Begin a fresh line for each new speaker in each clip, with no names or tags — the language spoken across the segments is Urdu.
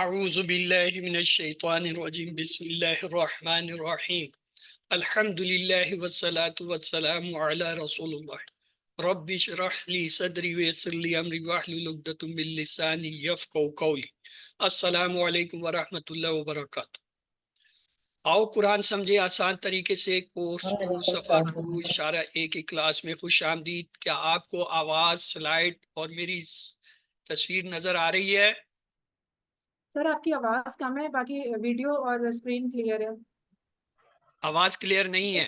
اعوذ باللہ من الشیطان الرجیم بسم اللہ الرحمن الرحیم الحمد للہ والصلاة والسلام علی رسول اللہ رب اشرح لی صدری ویسر لی امری واحلل عقدۃ من لسانی یفقہوا قولی۔ السلام علیکم ورحمۃ اللہ وبرکاتہ۔ آؤ قرآن سمجھے آسان طریقے سے، کورس 2 صفحہ 2 اشارہ 1 کی کلاس میں خوش آمدید۔ کیا آپ کو آواز، سلائیڈ اور میری تصویر نظر آ رہی ہے؟
سر آپ کی آواز کم ہے، باقی ویڈیو اور اسکرین کلیئر ہے۔
آواز کلیئر نہیں ہے؟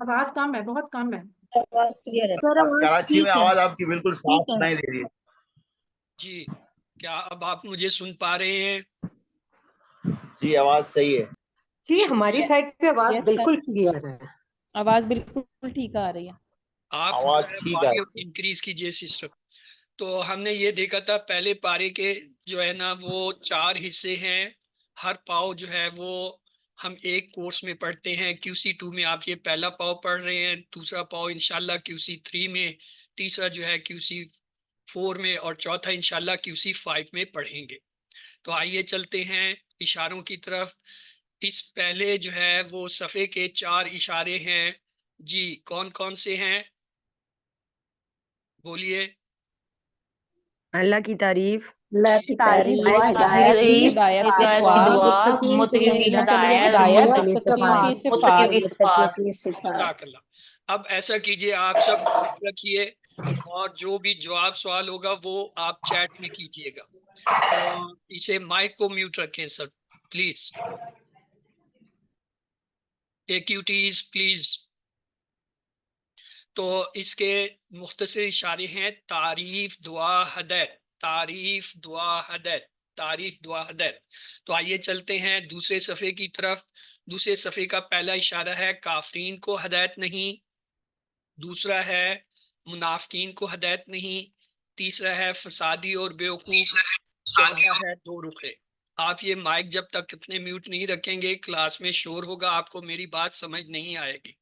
آواز کم ہے، بہت کم ہے۔
آواز کلیئر ہے۔
کراچی میں آواز آپ کی بالکل صاف نہیں دے رہی ہے۔
جی، کیا اب آپ مجھے سن پا رہے ہیں؟
جی آواز صحیح ہے
جی ہماری سائڈ پہ آواز بالکل کلیئر ہے۔
آواز بالکل ٹھیک آ رہی ہے۔
آپ
آواز ٹھیک ہے۔
انکریز کیجئے سسٹم۔ تو ہم نے یہ دیکھا تھا پہلے پارے کے جو ہے نا وہ 4 حصے ہیں، ہر پاؤ جو ہے وہ ہم ایک کورس میں پڑھتے ہیں۔ QC2 میں آپ یہ پہلا پاؤ پڑھ رہے ہیں، دوسرا پاؤ انشاءاللہ QC3 میں، تیسرا جو ہے QC4 میں، اور چوتھا انشاءاللہ QC5 میں پڑھیں گے۔ تو آئیے چلتے ہیں اشاروں کی طرف۔ اس پہلے جو ہے وہ صفحے کے 4 اشارے ہیں، جی کون کون سے ہیں؟ بولیے۔
اللہ کی تعریف،
اللہ کی تعریف، ہدایت کی دعا، متقیوں کی ہدایت، متقیوں کی صفات۔
جزاک اللہ۔ اب ایسا کیجئے، آپ سب رکھیے اور جو بھی جواب سوال ہوگا وہ آپ چیٹ میں کیجئے گا۔ اسے مائک کو میوٹ رکھیں سر پلیز۔ ایکیوٹیز پلیز۔ تو اس کے مختصر اشارے ہیں: تعریف، دعا، ہدایت، تعریف، دعا، ہدایت، تعریف، دعا، ہدایت۔ تو آئیے چلتے ہیں دوسرے صفحے کی طرف۔ دوسرے صفحے کا پہلا اشارہ ہے کافرین کو ہدایت نہیں، دوسرا ہے منافقین کو ہدایت نہیں، تیسرا ہے فسادی اور بیوقوف، چوتھا ہے دو رخے۔ آپ یہ مائک جب تک اپنے میوٹ نہیں رکھیں گے کلاس میں شور ہوگا، آپ کو میری بات سمجھ نہیں آئے گی۔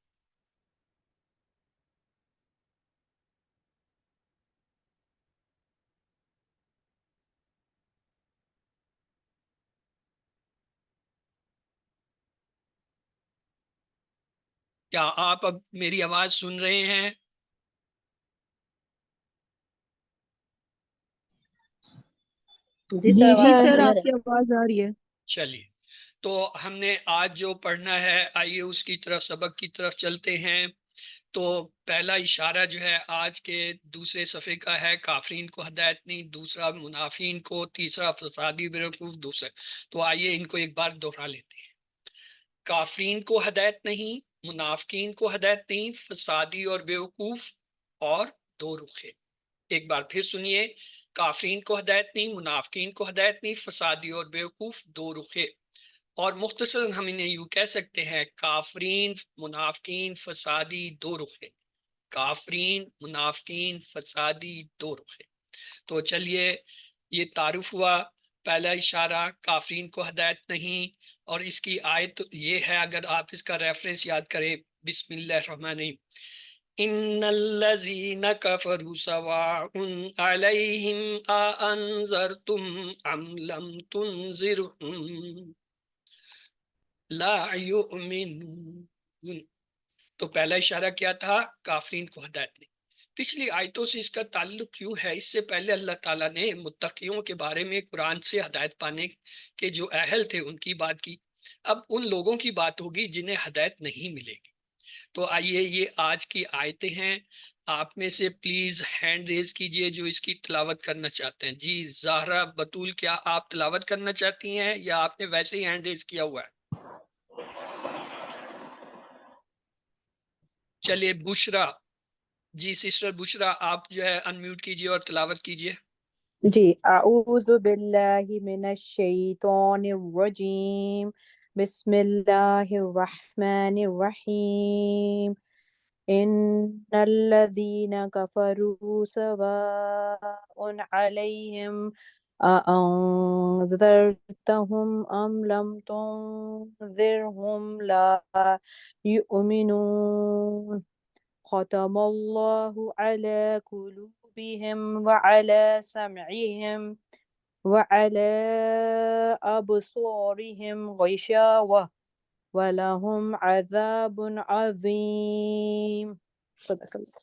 کیا آپ اب میری آواز سن رہے ہیں؟
جی سر
آپ کی آواز آ رہی ہے۔
چلیے، تو ہم نے آج جو پڑھنا ہے آئیے اس کی طرف، سبق کی طرف چلتے ہیں۔ تو پہلا اشارہ جو ہے آج کے دوسرے صفحے کا ہے کافرین کو ہدایت نہیں، دوسرا منافقین کو، تیسرا فسادی بیوقوف، دوسرا۔ تو آئیے ان کو ایک بار دوہرا لیتے ہیں۔ کافرین کو ہدایت نہیں، منافقین کو ہدایت نہیں، فسادی اور بیوقوف اور دو رخے۔ ایک بار پھر سنیے، کافرین کو ہدایت نہیں، منافقین کو ہدایت نہیں، فسادی اور بیوقوف دو رخے۔ اور مختصراً ہم انہیں یوں کہہ سکتے ہیں: کافرین، منافقین، فسادی، دو رخے۔ کافرین، منافقین، فسادی، دو رخے۔ تو چلیے، یہ تعارف ہوا۔ پہلا اشارہ کافرین کو ہدایت نہیں، اور اس کی آیت یہ ہے، اگر آپ اس کا ریفرنس یاد کریں، بسم اللہ الرحمن الرحیم: ان الذین کفروا سواء علیہم اانذرتم ام لم تنذرہم لا یؤمنون۔ تو پہلا اشارہ کیا تھا؟ کافرین کو ہدایت نہیں۔ پچھلی آیتوں سے اس کا تعلق کیوں ہے؟ اس سے پہلے اللہ تعالیٰ نے متقیوں کے بارے میں قرآن سے ہدایت پانے کے جو اہل تھے ان کی بات کی، اب ان لوگوں کی بات ہوگی جنہیں ہدایت نہیں ملے گی۔ تو آئیے یہ آج کی آیتیں ہیں۔ آپ میں سے پلیز ہینڈ ریز کیجئے جو اس کی تلاوت کرنا چاہتے ہیں۔ جی زہرا بطول، کیا آپ تلاوت کرنا چاہتی ہیں یا آپ نے ویسے ہی ہینڈ ریز کیا ہوا ہے؟ چلیے بشرا، جی سسٹر بشرا، آپ جو ہے انمیوٹ کیجئے اور تلاوت کیجئے۔
جی اعوذ باللہ من الشیطان الرجیم، بسم اللہ الرحمن الرحیم، ان الذین کفروا سواء علیہم اانذرتہم ام لم تنذرہم لا یؤمنون، ختم اللہ علی قلوبہم وعلی سمعہم وعلى أبصارهم غشاوة ولهم عذاب عظيم صدق اللہ.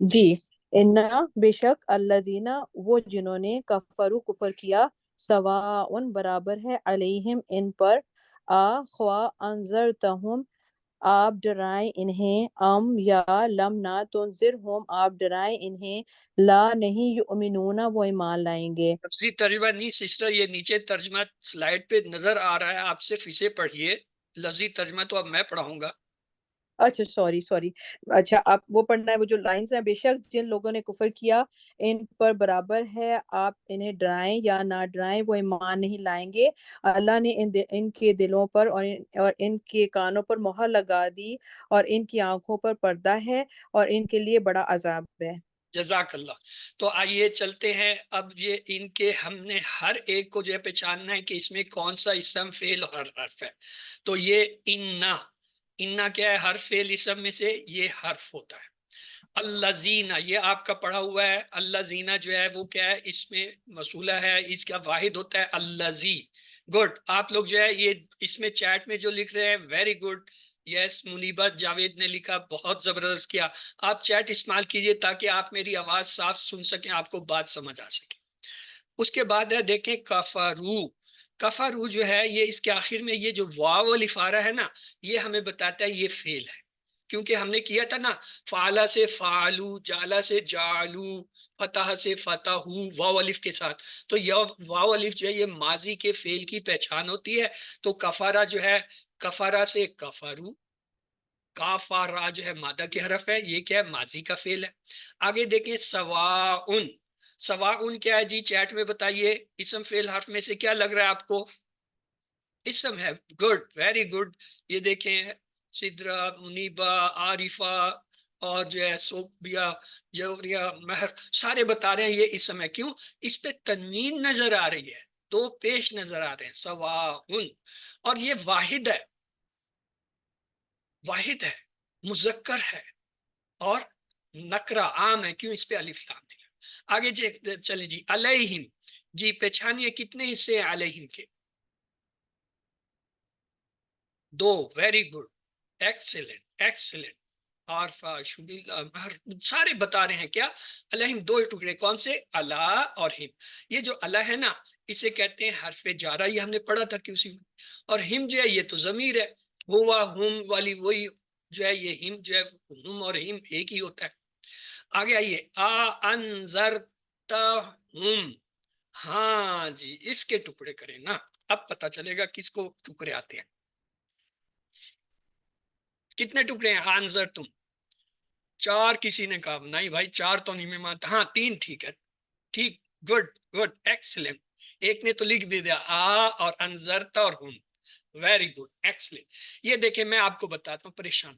جی انا بے شک الذین وہ جنہوں نے کفروا کفر کیا سواء برابر ہے علیہم ان پر خوا انذرتہم آپ ڈرائیں انہیں ام یا لم نہ تنذرہم آپ ڈرائیں انہیں لا نہیں یؤمنون وہ ایمان لائیں گے.
تفسیر ترجمہ نہیں سسٹر، یہ نیچے ترجمہ سلائیڈ پہ نظر آ رہا ہے، آپ صرف اسے پڑھیے. لفظی ترجمہ تو اب میں پڑھاؤں گا.
اچھا سوری اچھا آپ وہ پڑھنا ہے، وہ جو لائنز ہیں بے شک جن لوگوں نے کفر کیا ان پر برابر ہے آپ انہیں ڈرائیں یا نہ ڈرائیں وہ ایمان نہیں لائیں گے. اللہ نے ان کے دلوں پر اور ان کے کانوں پر مہر لگا دی اور ان کی آنکھوں پر پردہ ہے اور ان کے لیے بڑا عذاب ہے.
جزاک اللہ. تو آئیے چلتے ہیں اب یہ ان کے ہم نے ہر ایک کو جو ہے پہچاننا ہے کہ اس میں کون سا اسم فعل اور حرف ہے. تو یہ انا کیا ہے؟ حرف فعل اسم میں سے یہ حرف ہوتا ہے. الذین یہ آپ کا پڑھا ہوا ہے. الذین جو ہے وہ کیا ہے؟ اس میں موصولہ ہے، اس کا واحد ہوتا ہے الذی. گڈ. آپ لوگ جو ہے یہ اس میں چیٹ میں جو لکھ رہے ہیں ویری گڈ. یس منیبت جاوید نے لکھا، بہت زبردست کیا. آپ چیٹ استعمال کیجئے تاکہ آپ میری آواز صاف سن سکیں، آپ کو بات سمجھ آ سکے. اس کے بعد ہے دیکھیں کفرو. کفرو جو ہے یہ اس کے آخر میں یہ جو واو الفارہ ہے نا، یہ ہمیں بتاتا ہے یہ فعل ہے. کیونکہ ہم نے کیا تھا نا فعلا سے فعلو، جالا سے جالو، فتح سے فتحو، واو الف کے ساتھ. تو یہ واو الف جو ہے یہ ماضی کے فعل کی پہچان ہوتی ہے. تو کفارہ جو ہے کفارہ سے کفرو، کافارا جو ہے مادہ کے حرف ہے، یہ کیا ہے؟ ماضی کا فعل ہے. آگے دیکھیں سواؤن. سواؤن کیا ہے جی؟ چیٹ میں بتائیے. اسم فعل حرف میں سے کیا لگ رہا ہے آپ کو؟ اسم ہے. Good, very good. یہ دیکھیں سدرا، منیبا، عارفہ اور جو ہے صوبیہ، جوریا، مہر، سارے بتا رہے ہیں یہ اسم ہے. کیوں؟ اس پہ تنوین نظر آ رہی ہے، دو پیش نظر آ رہے ہیں. سواؤن. اور یہ واحد ہے، واحد ہے، مذکر ہے اور نکرہ عام ہے. کیوں؟ اس پہ الف لام نہیں ہے. آگے جی چلیں جی علیہم. جی پہچانیے کتنے حصے ہیں علیہم کے؟ دو. Very good, excellent excellent. Arifa, Shabila, Mehr, سارے بتا رہے ہیں کیا؟ علیہم دو ٹکڑے. کون سے؟ اللہ اور ہم. یہ جو اللہ ہے نا اسے کہتے ہیں حرف جارہ، یہ ہم نے پڑھا تھا کہ اسی میں. اور ہم جو ہے یہ تو ضمیر ہے، ہوا ہم والی وہی جو ہے یہ ہم جو ہے ہم اور ہم ایک ہی ہوتا ہے. آگے آئیے انذرتہم. ہاں جی اس کے ٹکڑے کریں نا، اب پتا چلے گا کس کو ٹکڑے آتے ہیں. کتنے ٹکڑے ہیں؟ انذرتم. چار. کسی نے کہا نہیں بھائی چار تو نہیں میں مانتا. ہاں 3 ٹھیک ہے. ٹھیک، گڈ گڈ ایکسلنٹ. ایک نے تو لکھ بھی دیا اور انذرتا اور ہم. Very good excellent. یہ دیکھیں میں آپ کو بتاتا ہوں، پریشان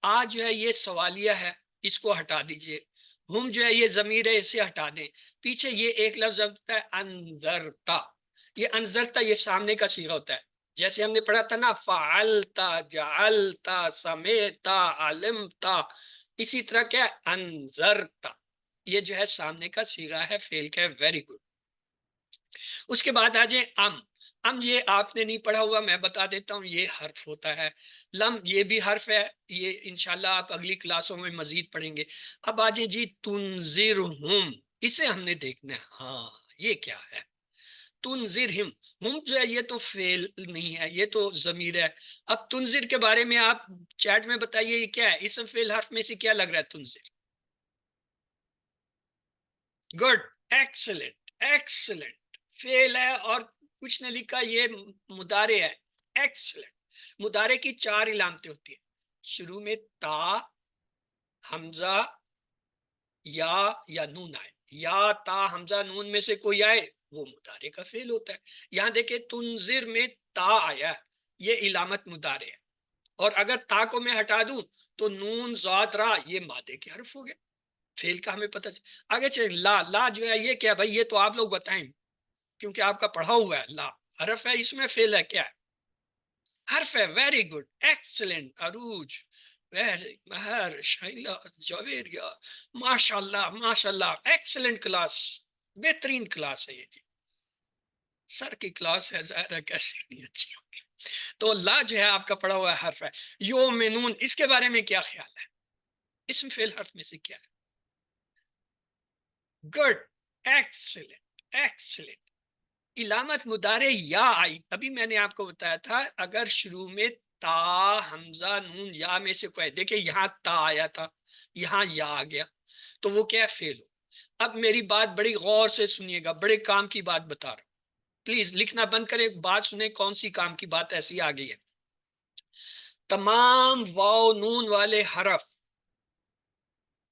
آج جو ہے یہ سوالیہ ہے، اس کو ہٹا دیجئے. ہم جو ہے یہ ضمیر ہے، اسے ہٹا دیں. پیچھے یہ ایک لفظ ہوتا ہے انذرتا. یہ انذرتا یہ سامنے کا صیغہ ہوتا ہے. جیسے ہم نے پڑھا تھا نا فعلتا، جعلتا، سمیتا، علمتا، اسی طرح کیا انذرتا یہ جو ہے سامنے کا صیغہ ہے، فعل کا ہے. Very good. اس کے بعد آ جائیں ام یہ آپ نے نہیں پڑھا ہوا، میں بتا دیتا ہوں یہ حرف ہوتا ہے. لم یہ بھی حرف ہے، یہ انشاءاللہ آپ اگلی کلاسوں میں مزید پڑھیں گے. اب آ جائیں جی تنذرہم. اسے ہم نے دیکھنا ہے. ہاں یہ کیا ہے؟ تنذرہم. ہم جو ہے یہ تو فعل نہیں ہے، یہ تو ضمیر ہے. اب تنذر کے بارے میں آپ چیٹ میں بتائیے یہ کیا ہے؟ اسم فعل حرف میں سے کیا لگ رہا ہے تنذر؟ Good excellent excellent. فعل ہے اور کچھ نے لکھا یہ مضارع ہے. ایکسلنٹ. مضارع کی 4 علامتیں ہوتی ہیں. شروع میں تا، حمزہ، یا نون آئے. یا تا حمزہ نون میں سے کوئی آئے وہ مضارع کا فعل ہوتا ہے. یہاں دیکھیں تنذر میں تا آیا، یہ علامت مضارع ہے. اور اگر تا کو میں ہٹا دوں تو نون ذات را یہ مادے کے حرف ہو گئے. فعل کا ہمیں پتہ آگے چلیں. لا جو ہے یہ کیا بھائی؟ یہ تو آپ لوگ بتائیں کیونکہ آپ کا پڑھا ہوا ہے. لا حرف ہے، اس میں فعل ہے. کیا ہے؟ حرف ہے. Very good excellent. عروج، مہر، شائلہ، جاویریہ، ماشاءاللہ ماشاءاللہ ایکسلنٹ کلاس. بہترین کلاس ہے یہ جی، سر کی کلاس ہے، ظاہر ہے کیسے نہیں اچھی ہوگی. تو لا جو ہے آپ کا پڑھا ہوا حرف ہے. یومنون، اس کے بارے میں کیا خیال ہے؟ اسم فعل حرف میں سے کیا ہے؟ Good, excellent excellent. علامت مضارع یا آئی، ابھی میں نے آپ کو بتایا تھا اگر شروع میں تا حمزہ نون یا میں سے کوئی، دیکھیں یہاں تا آیا تھا، یہاں یا آ گیا، تو وہ کیا فعل ہو. اب میری بات بڑی غور سے سنیے گا، بڑے کام کی بات بتا رہا ہوں، پلیز لکھنا بند کریں، بات سنیں کون سی کام کی بات ایسی آ گئی ہے. تمام واو نون والے حرف،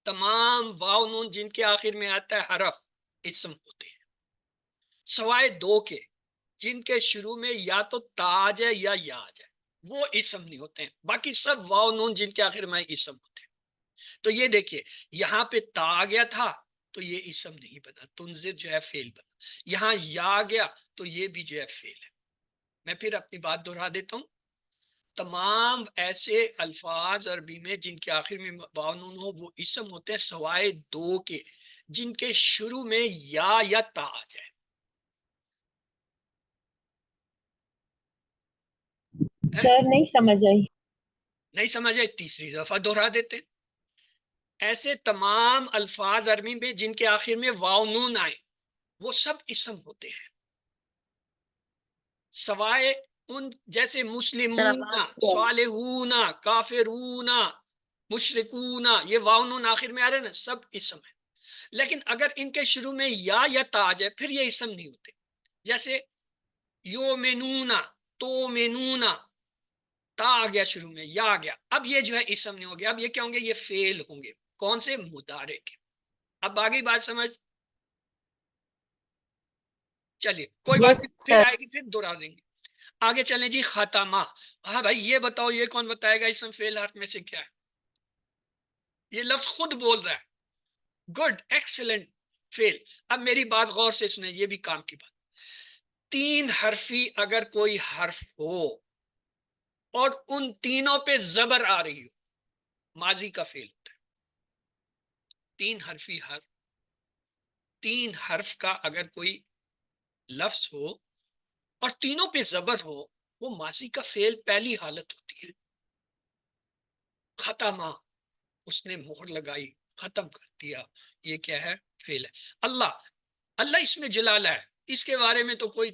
تمام واو نون جن کے آخر میں آتا ہے حرف، اسم ہوتے ہیں، سوائے دو کے جن کے شروع میں یا تو تا آ جائے یا آ جائے، وہ اسم نہیں ہوتے ہیں. باقی سب واو نون جن کے آخر میں اسم ہوتے ہیں. تو یہ دیکھیے یہاں پہ تا آ گیا تھا تو یہ اسم نہیں بنا، تنذر جو ہے فعل بنا. یہاں یا آ گیا تو یہ بھی جو ہے فعل ہے. میں پھر اپنی بات دہرا دیتا ہوں، تمام ایسے الفاظ عربی میں جن کے آخر میں واو نون ہو وہ اسم ہوتے ہیں، سوائے دو کے جن کے شروع میں یا تا آ جائے.
سر نہیں سمجھ آئی.
نہیں سمجھ آئے؟ تیسری دفعہ دہرا دیتے ہیں. ایسے تمام الفاظ عربی میں جن کے آخر میں واو نون آئے وہ سب اسم ہوتے ہیں، سوائے ان جیسے مسلمون، صالحون، کافرون، مشرکون، یہ واو نون آخر میں آ رہے ہیں نا، سب اسم ہے. لیکن اگر ان کے شروع میں یا تا آ جائے پھر یہ اسم نہیں ہوتے. جیسے یومنون، تومنون، تا آ گیا شروع میں، یا آ گیا، اب یہ جو ہے اسم نہیں ہو گیا، اب یہ کیا ہوں گے؟ یہ فعل ہوں گے. کون سے؟ مضارع کے. اب آگے بات سمجھ، چلیے کوئی بات نہیں، پھر آئے گی، پھر دہرا دیں گے. آگے چلیں جی، خاتمہ. ہاں بھائی یہ بتاؤ، یہ کون بتائے گا اسم فعل حرف میں سے کیا ہے؟ یہ لفظ خود بول رہا ہے. گڈ، ایکسلنٹ، فعل. اب میری بات غور سے سنیں، یہ بھی کام کی بات. تین حرفی اگر کوئی حرف ہو اور ان تینوں پہ زبر آ رہی ہو، ماضی کا فعل ہوتا ہے. تین حرفی حرف، تین حرف کا اگر کوئی لفظ ہو اور تینوں پہ زبر ہو، وہ ماضی کا فعل پہلی حالت ہوتی ہے. ختمہ، اس نے مہر لگائی، ختم کر دیا، یہ کیا ہے؟ فعل ہے. اللہ، اللہ اس میں جلالہ ہے، اس کے بارے میں تو کوئی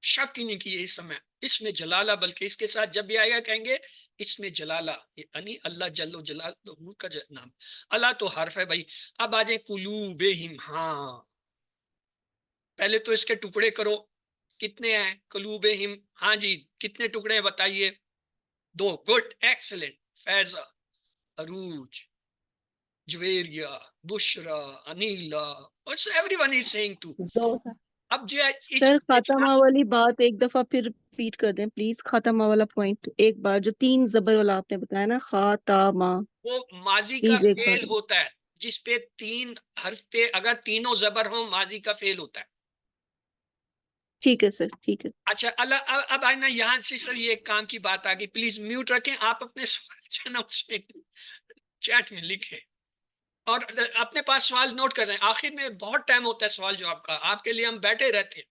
شک ہی نہیں کہ یہ اسم ہے، اس میں جلالہ، بلکہ اس کے ساتھ جب بھی آئے گا کہیں گے اس میں جلالہ، یعنی اللہ جل و جلالہ کا نام. اللہ تو حرف ہے بھائی. اب آ جائیں قلوبہم. ہاں پہلے تو اس کے ٹکڑے کرو، کتنے ہیں قلوبہم؟ ہاں جی کتنے ٹکڑے ہیں بتائیے؟ دو. Good, excellent. فیضا، عروج، جویریہ، بشرا، انیلا، اور everyone is seeing two. اب جو ہے اس
سر خاتمہ والی بات ایک دفعہ پھر ریپیٹ کر دیں پلیز، خاتمہ والا پوائنٹ ایک بار، جو تین زبر والا آپ نے بتایا نا، خاتمہ،
وہ ماضی کا
پلیز ایک بار.
فعل ہوتا ہے جس پہ تین حرف پہ اگر تینوں زبر ہوں ماضی کا فعل ہوتا ہے.
ٹھیک ہے سر، ٹھیک ہے.
اچھا اللہ، اب آئے نا یہاں سے سر یہ ایک کام کی بات آ گئی، پلیز میوٹ رکھیں، آپ اپنے سوال جو ہے نا اس میں چیٹ میں لکھیں اور اپنے پاس سوال نوٹ کر رہے ہیں. آخر میں بہت ٹائم ہوتا ہے سوال جواب کا، آپ کے لیے ہم بیٹھے رہتے ہیں.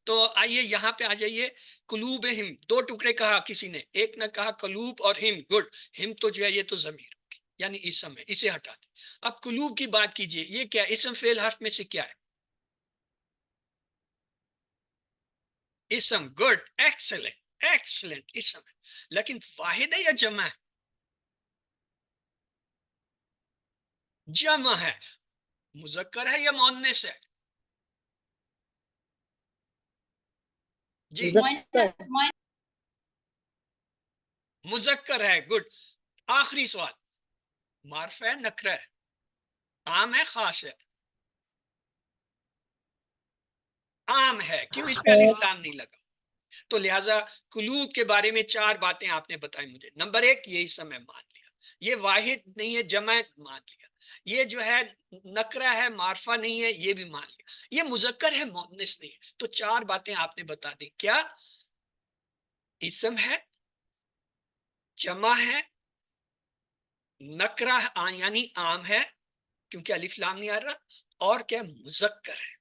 تو آئیے یہاں پہ آ جائیے. قلوبہم، دو ٹکڑے کہا کسی نے، ایک نے کہا قلوب اور ہم. گڈ، ہم تو جو ہے یہ تو ضمیر ہوگی، یعنی اسم ہے، اسے ہٹا دیں. اب قلوب کی بات کیجئے، یہ کیا اسم فعل حرف میں سے کیا ہے؟ اسم. گڈ، ایکسلنٹ ایکسلنٹ، اسم ہے. لیکن واحد ہے یا جمع ہے؟ جمع ہے. مذکر ہے یا مؤنث ہے؟ جی مذکر ہے. گڈ. آخری سوال، معرفہ ہے نکرہ ہے؟ عام ہے خاص ہے؟ عام ہے. کیوں؟ اس پہ الف لام نہیں لگا. تو لہٰذا قلوب کے بارے میں چار باتیں آپ نے بتائی مجھے. نمبر ایک، یہ اسم ہے، مان لیا. یہ واحد نہیں ہے، جمع ہے، مان لیا. یہ جو ہے نکرہ ہے، معرفہ نہیں ہے، یہ بھی مان لیا. یہ مذکر ہے، مؤنث نہیں ہے. تو چار باتیں آپ نے بتا دی. کیا؟ اسم ہے، جمع ہے، نکرہ یعنی عام ہے کیونکہ الف لام نہیں آ رہا، اور کیا؟ مذکر ہے.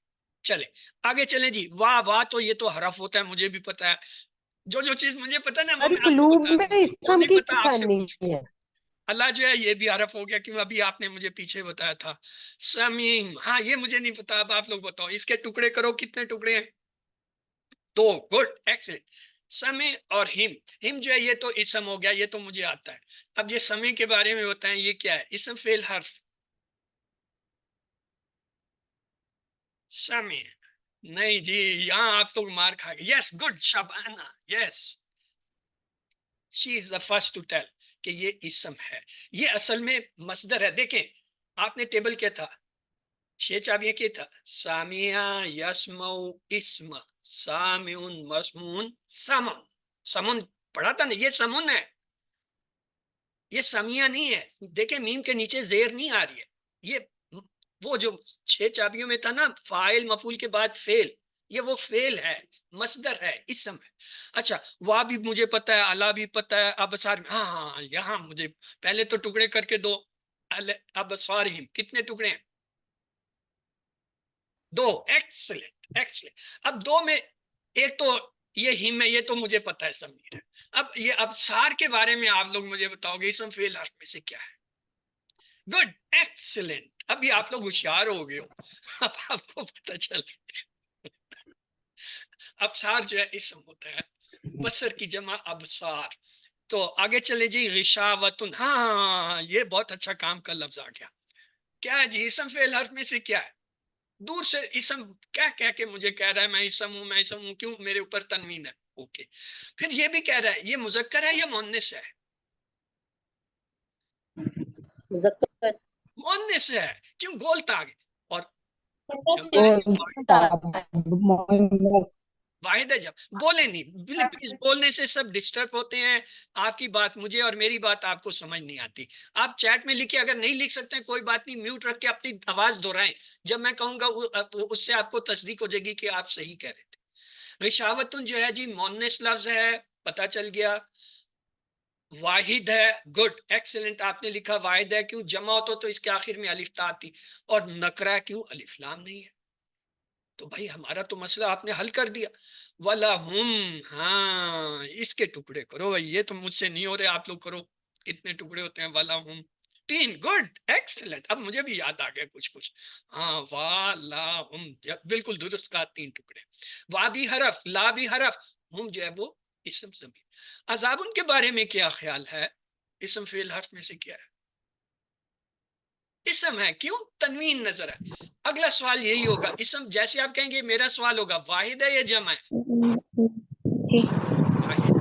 چلے آگے چلیں جی. واہ واہ تو یہ تو حرف ہوتا ہے, مجھے بھی پتا ہے. جو چیز مجھے پتا نا وہ
ساری
میں آپ کو
قلوب
بتا
میں
دوں, جو
اسم
نہیں
کی
پتا آپ سے
نشانی
پوچھوں.
ہے.
اللہ جو ہے یہ بھی حرف ہو گیا, کیوں ابھی آپ نے مجھے پیچھے بتایا تھا. سمیم, ہاں یہ مجھے نہیں پتا, اب آپ لوگ بتاؤ اس کے ٹکڑے کرو, کتنے ٹکڑے ہیں؟ 2. Good, excellent. سمے اور ہم جو ہے یہ تو اسم ہو گیا, یہ تو مجھے آتا ہے. اب یہ سمے کے بارے میں بتائیں, یہ کیا ہے؟ اسم فعل حرف. سمے نہیں جی, یہاں آپ لوگ مار کھا گئے. Yes good, Shabana, yes she is the first to tell کہ یہ اسم ہے. یہ اصل میں مصدر ہے. دیکھیں آپ نے ٹیبل کیا تھا, 6 چابیاں کیا تھا. سامعہ, یسمع, اسم, سامعون, مسمون, سمن. سمن پڑھا تھا نا, یہ سمن ہے, یہ سمیہ نہیں ہے. دیکھیں میم کے نیچے زیر نہیں آ رہی ہے. یہ وہ جو 6 چابیوں میں تھا نا, فاعل مفعول کے بعد فعل, یہ وہ فعل ہے, مصدر ہے, اسم ہے. اچھا وا بھی مجھے پتا ہے, الا بھی پتا ہے, ابصار, ہاں ہاں یہاں مجھے پہلے تو ٹکڑے کر کے دو. ابصارہم کتنے ٹکڑے ہیں؟ 2. Excellent excellent. اب 2 میں ایک تو یہ ہم ہے, یہ تو مجھے پتا ہے سمیر ہے. اب یہ ابصار کے بارے میں آپ لوگ مجھے بتاؤ گے اسم فعل حرف میں سے کیا ہے؟ Good, excellent. ابھی آپ لوگ ہوشیار ہو گئے ہو, اب آپ کو پتہ چل گیا. ابصار جو ہے اسم ہوتا ہے, بصر کی جمع ابصار. تو آگے چلے جی. غشاوتن, ہاں یہ بہت اچھا کام کا لفظ آ گیا. کیا ہے جی اسم فعل حرف میں سے کیا ہے؟ دور سے اسم کہہ کے مجھے کہہ رہا ہے میں اسم ہوں, میں اسم ہوں, کیوں؟ میرے اوپر تنوین ہے. اوکے, پھر یہ بھی کہہ رہا ہے یہ مذکر ہے یا مؤنث ہے؟
مذکر.
مؤنث ہے. کیوں؟ بولتا آگے. اور جمع واحد ہے. جب بولے نہیں, پلیز بولنے سے سب ڈسٹرب ہوتے ہیں. آپ کی بات مجھے اور میری بات آپ کو سمجھ نہیں آتی. آپ چیٹ میں لکھیں, اگر نہیں لکھ سکتے ہیں کوئی بات نہیں, میوٹ رکھ کے اپنی آواز دہرائیں. جب میں کہوں گا اس سے آپ کو تصدیق ہو جائے گی کہ آپ صحیح کہہ رہے تھے. غشاوتن جو ہے جی مؤنث لفظ ہے, پتہ چل گیا. واحد ہے, گڈ, ایکسلنٹ. آپ نے لکھا واحد ہے, کیوں؟ جمع ہوتا تو اس کے آخر میں الف تا آتی. اور نکرہ کیوں؟ الف لام نہیں ہے. تو بھائی ہمارا تو مسئلہ آپ نے حل کر دیا. وَلَهُمْ, ہاں اس کے ٹکڑے کرو بھائی, یہ تو مجھ سے نہیں ہو رہے, آپ لوگ کرو. کتنے ٹکڑے ہوتے ہیں؟ وَلَهُمْ 3. Good, excellent. اب مجھے بھی یاد آ گیا کچھ. ہاں وَلَهُمْ بالکل درست کہا, 3 ٹکڑے. وا بھی حرف, لا بھی حرف, ہم جو ہے وہ اسم ضمیر. عذاب ان کے بارے میں کیا خیال ہے؟ اسم فعل حرف میں سے کیا ہے؟ اسم ہے. کیوں؟ تنوین نظر ہے. اگلا سوال یہی ہوگا, اسم جیسے آپ کہیں گے, میرا سوال ہوگا واحد ہے یا جمع ہے؟ واحد.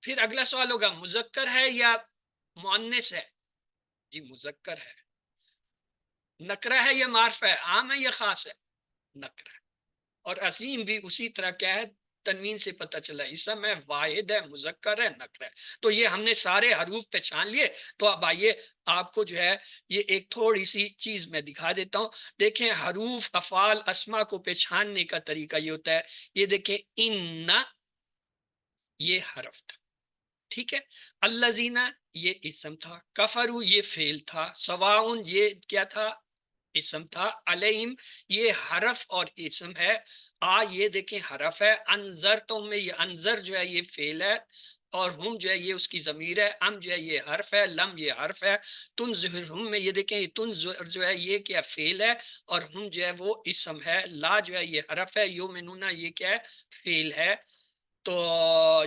پھر اگلا سوال ہوگا مذکر ہے یا مؤنث ہے؟ جی مذکر ہے. نکرہ ہے یا معرفہ ہے؟ عام ہے یا خاص ہے؟ نکرہ ہے. اور عظیم بھی اسی طرح کیا ہے, تنوین سے پتہ چلا, اسم ہے, واحد ہے, مذکر ہے, نکرہ ہے. تو یہ ہم نے سارے حروف پہچان لیے. تو اب آئیے آپ کو جو ہے یہ ایک تھوڑی سی چیز میں دکھا دیتا ہوں. دیکھیں حروف, افعال, اسما کو پہچاننے کا طریقہ یہ ہوتا ہے. یہ دیکھیں ان, یہ حرف تھا, ٹھیک ہے. الذین یہ اسم تھا. کفروا یہ فعل تھا. سواء یہ کیا تھا؟ اسم تھا. علیہم یہ حرف اور اسم ہے. یہ دیکھیں حرف ہے. انذرتم میں یہ انذر جو ہے یہ فعل ہے, اور ہم جو ہے یہ اس کی ضمیر ہے. ام جو ہے یہ حرف ہے. لم یہ حرف ہے. تنذرہم میں یہ دیکھیں یہ تنذر جو ہے یہ کیا فعل ہے, اور ہم جو ہے وہ اسم ہے. لا جو ہے یہ حرف ہے. یؤمنون یہ کیا ہے؟ فعل ہے. تو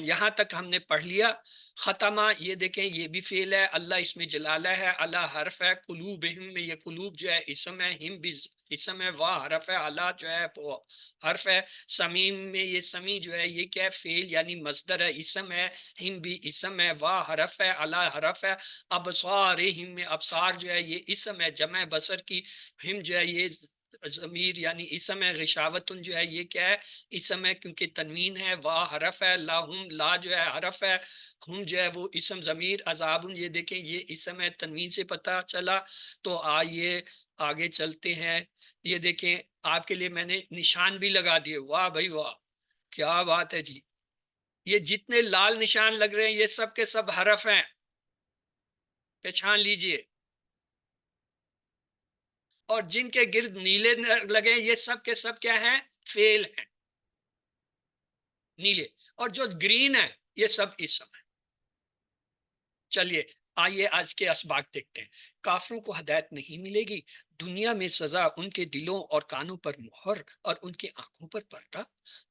یہاں تک ہم نے پڑھ لیا. ختمہ یہ دیکھیں یہ بھی فعل ہے. اللہ اس میں جلالہ ہے. اللہ حرف ہے. قلوبہم میں یہ قلوب جو ہے اسم ہے. ہم بھی اسم ہے. واہ حرف ہے. اللہ جو ہے وہ حرف ہے. سمیم میں یہ سمی جو ہے یہ کیا ہے؟ فعل یعنی مصدر ہے, اسم ہے. ہم بھی اسم ہے. واہ حرف ہے. اللہ حرف ہے. ابصارہم میں ابصار جو ہے یہ اسم ہے, جمع بصر کی. ہم جو ہے یہ ضمیر یعنی اسم ہے. غشاوتن جو ہے یہ کیا ہے؟ اسم ہے, کیونکہ تنوین ہے. واہ حرف ہے. لاہم لا جو ہے حرف ہے. ہم جو ہے وہ اسم ضمیر. عذابن یہ دیکھیں یہ اسم ہے, تنوین سے پتہ چلا. تو آئیے آگے چلتے ہیں. یہ دیکھیں آپ کے لیے میں نے نشان بھی لگا دیے. واہ بھائی واہ, کیا بات ہے جی. یہ جتنے لال نشان لگ رہے ہیں یہ سب کے سب حرف ہیں, پہچان لیجئے. اور جن کے گرد نیلے لگے یہ سب کے سب کیا ہیں؟ فیل ہیں، نیلے، اور جو گرین ہے یہ سب اسم ہے۔ چلیے آئیے آج کے اسباق دیکھتے ہیں۔ کافروں کو ہدایت نہیں ملے گی، دنیا میں سزا ان کے دلوں اور کانوں پر مہر اور ان کی آنکھوں پر پردہ،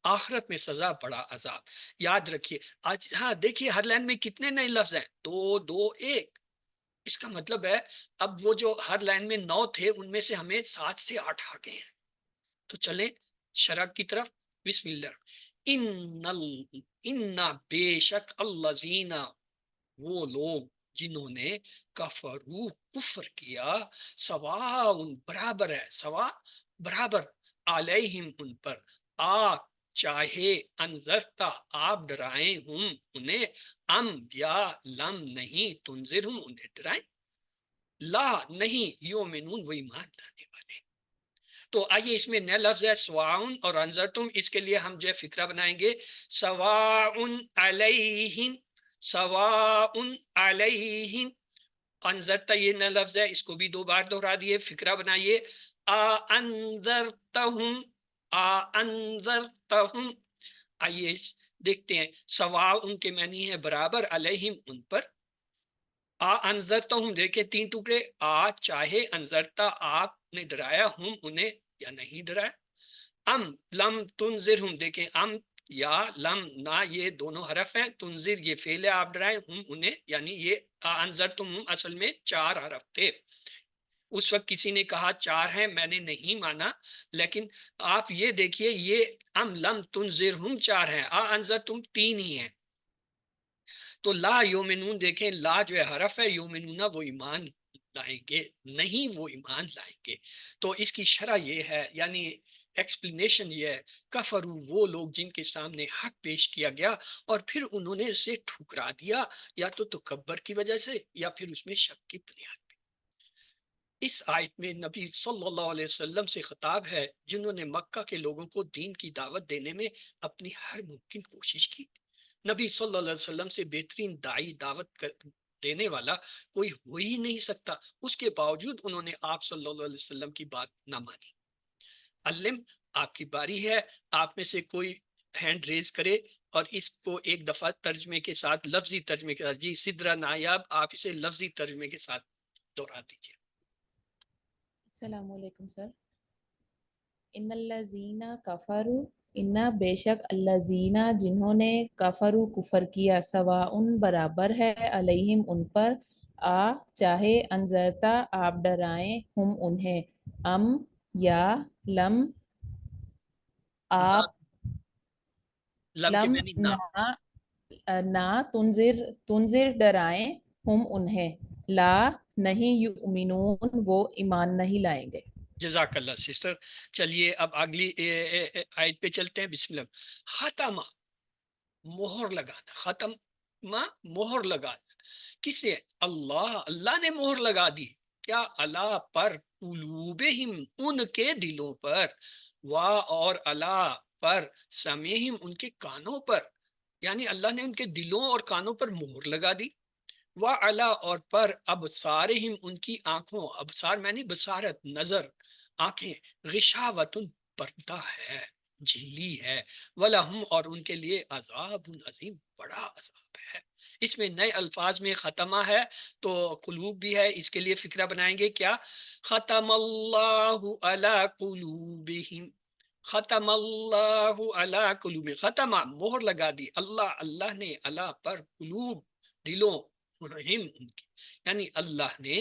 آخرت میں سزا بڑا عذاب۔ یاد رکھیے آج، ہاں دیکھیے ہر لائن میں کتنے نئے لفظ ہیں، 2 2 1۔ اس کا مطلب ہے اب وہ جو ہر لائن میں 9 تھے ان میں سے ہمیں 7 سے 8 آ گئے ہیں۔ تو چلیں شرح کی طرف، بسم اللہ۔ ان بے شک الذین، وہ لوگ جنہوں نے کفرو کفر کیا، سواء برابر ہے، سوا برابر، علیہم ان پر، آ چاہے انذرتا آپ ڈرائیں ہم انہیں، ام یا لم نہیں تنذرہم انہیں ڈرائیں، لا نہیں یومنون وہ ایمان لانے والے۔ تو آئیے اس میں نیا لفظ ہے سواؤن اور انذرتم، اس کے لیے ہم جو ہے فکرہ بنائیں گے، سواؤن علیہم، سواؤن علیہم، انذرتا یہ نیا لفظ ہے، اس کو بھی 2 بار دہرا دیے، فکرہ بنائیے، انذرتہم، انذرتہم۔ آئیے دیکھتے ہیں، سواؤن کے معنی ہے برابر، علیہم ان پر، انذرتہم دیکھیں 3 ٹکڑے، چاہے انذرتا آپ نے ڈرایا ہم انہیں یا نہیں ڈرایا، ام لم تنذرہم دیکھیں ام یا لم نہ یہ دونوں حرف ہیں، تنذر یہ فعل ہے آپ ڈرائیں ہم انہیں، یعنی یہ انذرتم ہم اصل میں 4 حرف تھے۔ اس وقت کسی نے کہا 4 ہیں، میں نے نہیں مانا، لیکن آپ یہ دیکھیے یہ ام لم تنذرہم 4 ہیں، انذرتم 3 ہی ہیں۔ تو لا یومنون دیکھیں لا جو ہے حرف ہے، یومنون وہ ایمان لائیں گے، نہیں وہ ایمان لائیں گے۔ تو اس کی شرح یہ ہے، یعنی ایکسپلینیشن یہ ہے، کفرو وہ لوگ جن کے سامنے حق پیش کیا گیا اور پھر انہوں نے اسے ٹھکرا دیا، یا تو تکبر کی وجہ سے یا پھر اس میں شک کی بنیاد پہ۔ اس آیت میں نبی صلی اللہ علیہ وسلم سے خطاب ہے جنہوں نے مکہ کے لوگوں کو دین کی دعوت دینے میں اپنی ہر ممکن کوشش کی۔ نبی صلی اللہ علیہ وسلم سے بہترین داعی دعوت دینے والا کوئی ہو ہی نہیں سکتا، اس کے باوجود انہوں نے آپ صلی اللہ علیہ وسلم کی بات نہ مانی۔ علم آپ کی باری ہے، آپ میں سے کوئی ہینڈ ریز کرے اور اس کو ایک دفعہ ترجمے کے ساتھ، لفظی ترجمے کے ساتھ، جی سدرا نایاب آپ اسے لفظی ترجمے کے ساتھ دہرا دیجیے۔
السلام علیکم سر۔ ان الذین کفروا، انا بے شک الذین جنہوں نے کفروا کفر کیا، سواء برابر ہے، علیہم ان پر، چاہے انذرتا آپ ڈرائیں ہم انہیں، ام یا لم آپ
لم کے
لم
معنی نہ،
نہ تنذر ڈرائیں ہم انہیں، لا نہیں یؤمنون وہ ایمان نہیں لائیں گے۔
جزاک اللہ سسٹر۔ چلیے اب اگلی آیت پہ چلتے ہیں، بسم اللہ۔ ختمہ مہر لگانا، ختمہ مہر لگانا، کس نے؟ اللہ نے مہر لگا دی، کیا؟ اللہ پر، قلوبہم ان کے دلوں پر، اور اللہ پر، سمیہم ان کے کانوں پر، یعنی اللہ نے ان کے دلوں اور کانوں پر مہر لگا دی، وعلا اور پر، ابصارہم ان کی آنکھوں، ابصار معنی بصارت نظر، آنکھیں، غشاوۃ پردہ ہے، جھلی ہے، ولہم اور ان کے لیے عذاب عظیم بڑا عذاب ہے۔ اس میں نئے الفاظ میں ختمہ ہے تو قلوب بھی ہے، اس کے لیے فکرہ بنائیں گے کیا؟ ختم اللہ علی قلوبہم، ختم اللہ علی قلوب، ختمہ مہر لگا دی اللہ نے اللہ پر، قلوب دلوں، ہم ان کی، یعنی اللہ نے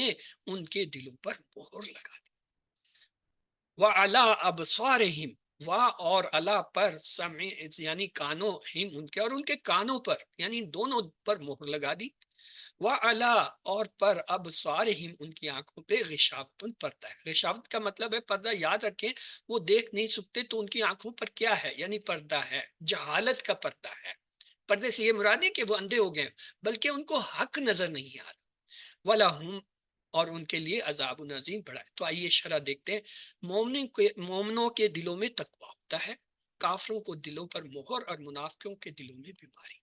ان کے دلوں پر مہر لگا دی، وعلی ابصارہم اور اللہ پر، سمع یعنی کانوں، ہم ان کے اور ان کے کانوں پر، یعنی دونوں پر مہر لگا دی، وعلی اور پر، ابصارہم ان کی آنکھوں پہ، غشاوۃ پردہ ہے۔ غشاوت کا مطلب ہے پردہ، یاد رکھیں وہ دیکھ نہیں سکتے تو ان کی آنکھوں پر کیا ہے؟ یعنی پردہ ہے، جہالت کا پردہ ہے۔ پردے سے یہ مراد نہیں کہ وہ اندھے ہو گئے، بلکہ ان کو حق نظر نہیں آ رہا، وَلَهُمْ اور ان کے لیے عذاب عظیم بڑا ہے۔ تو آئیے شرح دیکھتے ہیں۔ مومنوں کے دلوں میں تقویٰ ہوتا ہے، کافروں کو دلوں پر مہر اور منافقوں کے دلوں میں بیماری۔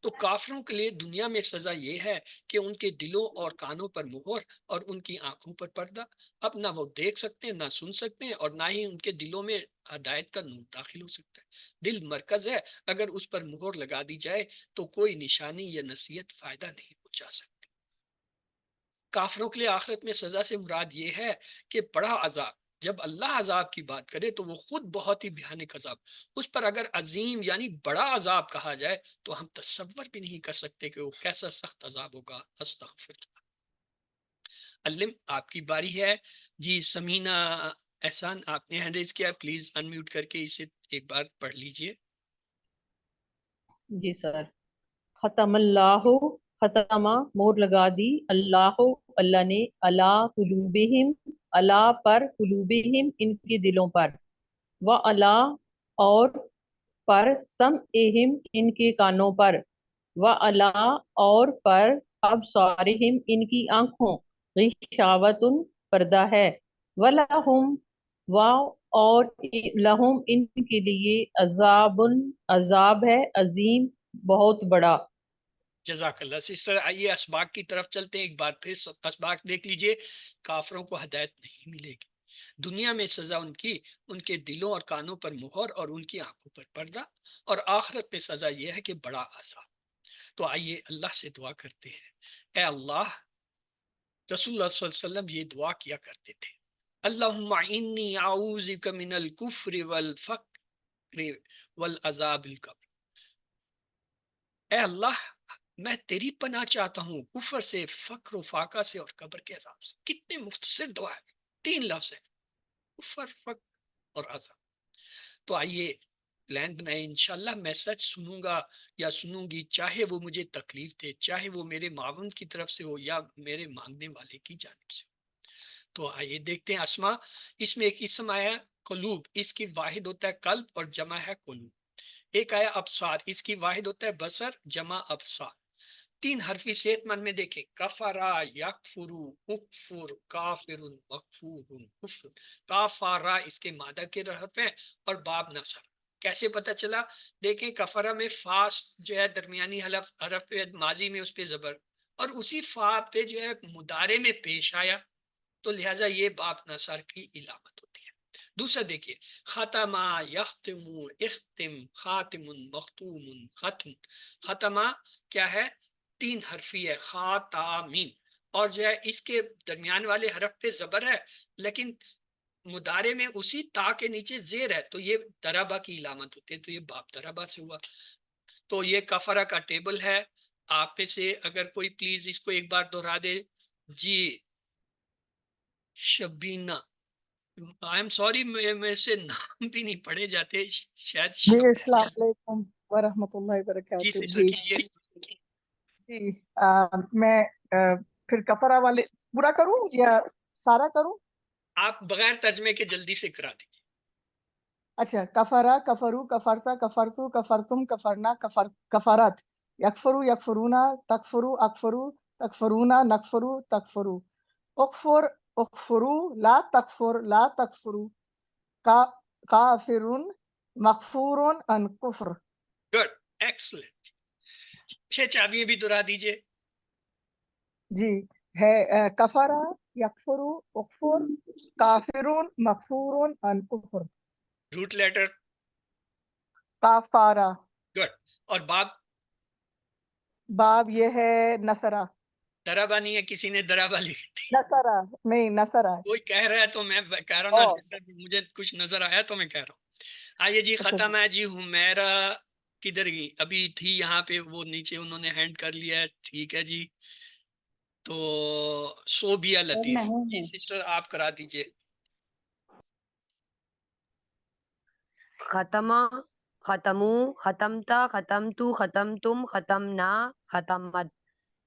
تو کافروں کے لیے دنیا میں سزا یہ ہے کہ ان کے دلوں اور کانوں پر مہر اور ان کی آنکھوں پر پردہ. اب نہ وہ دیکھ سکتے ہیں، نہ سن سکتے ہیں، اور نہ ہی ان کے دلوں میں ہدایت کا نور داخل ہو سکتا ہے. دل مرکز ہے، اگر اس پر مہر لگا دی جائے تو کوئی نشانی یا نصیحت فائدہ نہیں پہنچا سکتی. کافروں کے لیے آخرت میں سزا سے مراد یہ ہے کہ بڑا عذاب. جب اللہ عذاب کی بات کرے تو وہ خود بہت ہی بھیانک عذاب. اس پر اگر عظیم یعنی بڑا عذاب کہا جائے تو ہم تصور بھی نہیں کر سکتے کہ وہ کیسا سخت عذاب ہوگا. استغفر اللہ. علم آپ کی باری ہے جی. سمینہ احسان آپ نے ہینڈ ریز کیا، پلیز انمیوٹ کر کے اسے ایک بار پڑھ لیجئے.
جی سر. ختم اللہ، ختمہ مور لگا دی، اللہ اللہ نے، علی قلوبہم اللہ پر، قلوبہم ان کے دلوں پر، وعلی اور پر، سمعہم ان کے کانوں پر، وعلی اور پر، ابصارہم ان کی آنکھوں، غشاوۃ پردہ ہے، ولہم اور لہم ان کے لیے عذاب عذاب ہے، عظیم بہت بڑا.
جزاک اللہ. سسٹر آئیے اسباق کی طرف چلتے ہیں. ایک بار پھر اسباق دیکھ لیجئے. کافروں کو ہدایت نہیں ملے گی. دنیا میں سزا ان کے دلوں اور کانوں پر مہر اور ان کی آنکھوں پر پردہ، اور آخرت میں سزا یہ ہے کہ بڑا عذاب. تو آئیے اللہ سے دعا کرتے ہیں. اے اللہ، رسول اللہ صلی اللہ علیہ وسلم یہ دعا کیا کرتے تھے، اللہم انی اعوذ بک من الکفر والفقر والعذاب القبر. اے اللہ، میں تیری پناہ چاہتا ہوں کفر سے، فقر و فاقہ سے، اور قبر کے عذاب سے. کتنے مختصر دعا ہے، 3 لفظ ہے، کفر، فقر اور عذاب. تو آئیے پلان بنائیں. انشاءاللہ میں سچ سنوں گا یا سنوں گی، چاہے وہ مجھے تکلیف دے، چاہے وہ میرے معاون کی طرف سے ہو یا میرے مانگنے والے کی جانب سے ہو. تو آئیے دیکھتے ہیں. اسما، اس میں ایک اسم آیا قلوب، اس کی واحد ہوتا ہے قلب اور جمع ہے قلوب. ایک آیا ابصار، اس کی واحد ہوتا ہے بصر، جمع ابصار. 3 حرفی صحت مند میں دیکھیں، کفرا، یکفرو، اکفر، کافر، مکفور، کفر. کافرا اس کے مادہ کے حرف ہیں اور باب نصر. کیسے پتہ چلا؟ دیکھیں کفرا میں فاس جو ہے درمیانی حرف ماضی میں اس پہ زبر، اور اسی فا پہ جو ہے مضارع میں پیش آیا، تو لہٰذا یہ باب نصر کی علامت ہوتی ہے. دوسرا دیکھیے، ختمہ، یختم، اختم، خاتم، مختوم، ختم. ختمہ کیا ہے؟ 3 حرفی ہے، خا تا میم، اور جو ہے اس کے درمیان والے حرف پہ زبر ہے، لیکن مضارع میں اسی تا کے نیچے زیر ہے، تو یہ دربا کی علامت ہوتی ہے، تو یہ باب دربا سے ہوا. تو یہ کفرہ کا ٹیبل ہے. آپ میں سے اگر کوئی پلیز اس کو ایک بار دہرا دے. جی شبینہ، آئی ایم سوری میرے سے نام بھی نہیں پڑھے جاتے، شاید
جی السلام علیکم ورحمۃ اللہ
جی
وبرکاتہ.
سسٹر کیجیے.
جی میں پھر کفرہ والے پورا کروں یا سارا کروں؟
آپ بغیر ترجمے کے جلدی سے کرا دیجیے.
اچھا، کفرہ، کفرو، کفرتا، کفرتو، کفرتم، کفرنا، کفرت، یکفرو، یکفرونا، تکفرو، اکفرو، تکفرونا، نکفرو، تکفرو، اکفر، اکفرو، لا تکفر، لا تکفرو، کافرون، مغفورون ان کفر.
Good, excellent. 6 چابیاں بھی دہرا دیجیے.
جی ہے کفرہ، یکفرو، اکفر، کافرون، مغفورون ان کفر.
Root letter.
کافارہ.
گڈ. اور باب؟
باب یہ ہے نصرہ.
دربا نہیں ہے، کسی نے دربا لکھی تھی.
نصرہ نہیں، نصرہ.
کوئی کہہ رہا ہے تو میں کہہ رہا ہوں نا سسٹر، مجھے کچھ نظر آیا تو میں کہہ رہا ہوں. آئیے جی ختم ہے. جی حمیرہ کدھر گئی؟ ابھی تھی یہاں پہ، وہ نیچے انہوں نے ہینڈ کر لیا ہے. ٹھیک ہے جی. تو صوبیہ لطیف جی سسٹر آپ کرا دیجئے.
ختمہ، ختمو، ختمتا، ختمتو، ختمتم، ختمنا، ختمت.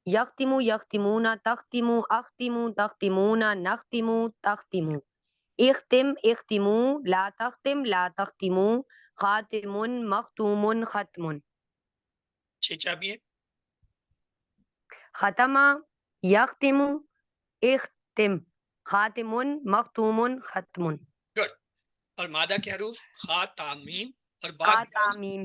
یختمو، یختمون، تختمو، اختمو، تختمون، نختمو، تختمو. اختم، اختمو، لا تختم، لا تختمو، خاتم، مختوم، ختم.
6 چابیاں.
ختمہ، یختم، اختم، خاتم، مختوم، ختم.
گڈ. اور مادہ کے حروف خا تا میم اور با.
خا تا میم.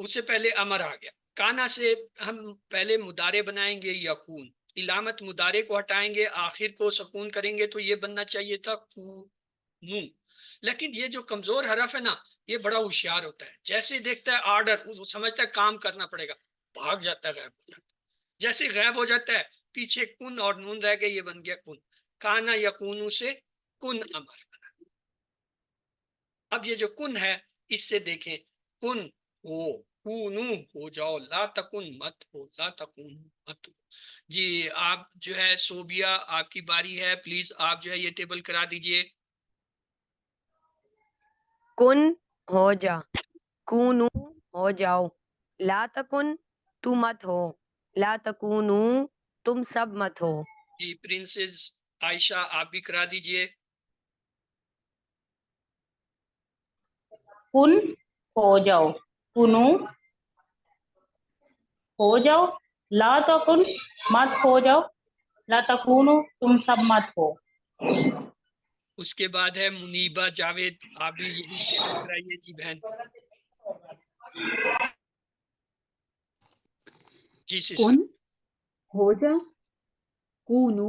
اس سے پہلے امر آ گیا. کانا سے ہم پہلے مدارے بنائیں گے یکون، علامت مدارے کو ہٹائیں گے، آخر کو سکون کریں گے، تو یہ بننا چاہیے تھا کونو. لیکن یہ جو کمزور حرف ہے نا، یہ بڑا ہوشیار ہوتا ہے. جیسے دیکھتا ہے آرڈر، سمجھتا ہے کام کرنا پڑے گا، بھاگ جاتا ہے، غائب ہو جاتا ہے. جیسے غائب ہو جاتا ہے، پیچھے کن اور نون رہ گئے، یہ بن گیا کن. کانا یکونو سے کن امر بنا. اب یہ جو کن ہے، اس سے دیکھیں کن ہو، کونو ہو جاؤ، لا تکن مت ہو، لا تکن مت ہو. جی آپ جو ہے صوبیہ، آپ کی باری ہے، پلیز آپ جو ہے یہ ٹیبل کرا دیجئے.
کن ہو جا، کونو ہو جاؤ، لا تکن تو مت ہو، لا تکونو تم سب مت ہو.
جی پرنسز عائشہ آپ بھی کرا دیجئے.
کن ہو جاؤ، کنو ہو جاؤ، لا تکن مت ہو جاؤ، لا تکونو تم سب مت ہو.
اس کے بعد ہے منیبہ جاوید، آپ بھی یہی ٹیبل کرائیے. جی بہن. جی سسٹر.
کن ہو جا، کونو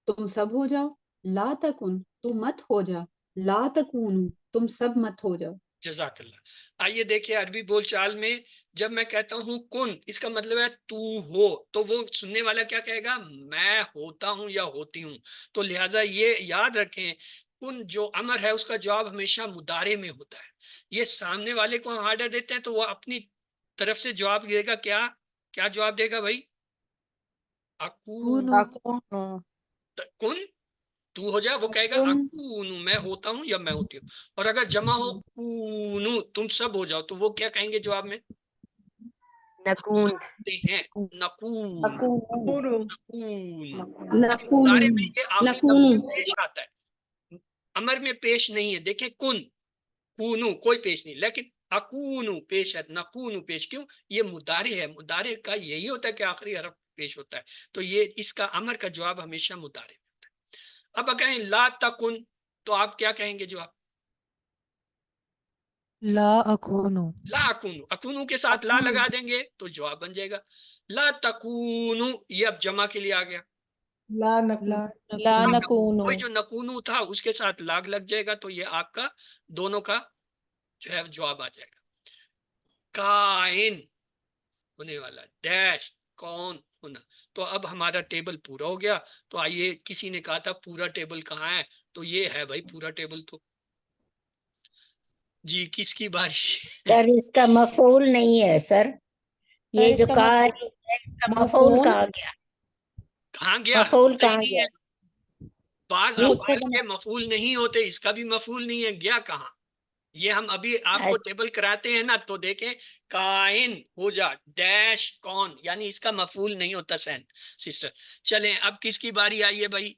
تم سب ہو جاؤ، لا تکن تو مت ہو جا، لا تکونو تم سب مت ہو جاؤ.
جزاک اللہ. آئیے دیکھیں عربی بول چال میں جب میں کہتا ہوں کن، اس کا مطلب ہے تو ہو، تو وہ سننے والا کیا کہے گا؟ میں ہوتا ہوں یا ہوتی ہوں. تو لہٰذا یہ یاد رکھیں، کن جو امر ہے اس کا جواب ہمیشہ مضارع میں ہوتا ہے. یہ سامنے والے کو ہم آرڈر دیتے ہیں تو وہ اپنی طرف سے جواب دے گا. کیا جواب دے گا بھائی؟ اکون. کن تو ہو جا، وہ کہے گا اکونو میں ہوتا ہوں یا میں ہوتی ہوں. اور اگر جمع ہو کونو تم سب ہو جاؤ، تو وہ کیا کہیں گے جواب میں؟
نکون.
ہیں نکون.
نکون
مضارع میں یہ آخری
نکون
لفظ پیش آتا ہے، امر میں پیش نہیں ہے. دیکھیں کن کونو کوئی پیش نہیں، لیکن اکونو پیش ہے، نکونو پیش. کیوں؟ یہ مضارع ہے. مضارع کا یہی ہوتا ہے کہ آخری حرف پیش ہوتا ہے. تو یہ اس کا امر کا جواب ہمیشہ مضارع میں ہوتا ہے. اب کہیں لا تکن، تو آپ کیا کہیں گے جواب؟
لا اکونو.
لا اکونو. اکونو کے ساتھ لا لگا دیں گے تو جواب بن جائے گا لا تکونو. یہ اب جمع کے لیے آ گیا.
لا نکون.
لا نکونو.
وہی جو نکونو تھا اس کے ساتھ لاگ لگ جائے گا، تو یہ آپ کا دونوں کا جو ہے جواب آ جائے گا. کائن ہونے والا، ڈیش کون ہونا. تو اب ہمارا ٹیبل پورا ہو گیا. تو آئیے، کسی نے کہا تھا پورا ٹیبل کہاں ہے، تو یہ ہے بھائی پورا ٹیبل. تو جی کس کی باری؟
سر اس کا مفعول نہیں ہے سر، یہ جو کار ہے اس کا مفعول کہاں گیا؟
کہاں گیا؟
مفعول
صحیح
کہاں
نہیں
گیا؟
ہے. بعض
جی
افعال کے مفعول نہیں ہوتے، اس کا بھی مفعول نہیں ہے. گیا کہاں؟ یہ ہم ابھی آپ کو ٹیبل کراتے ہیں نا، تو دیکھیں کائن ہو جا ڈیش کون، یعنی اس کا مفعول نہیں ہوتا سین سسٹر. چلیں اب کس کی باری آئی ہے بھائی؟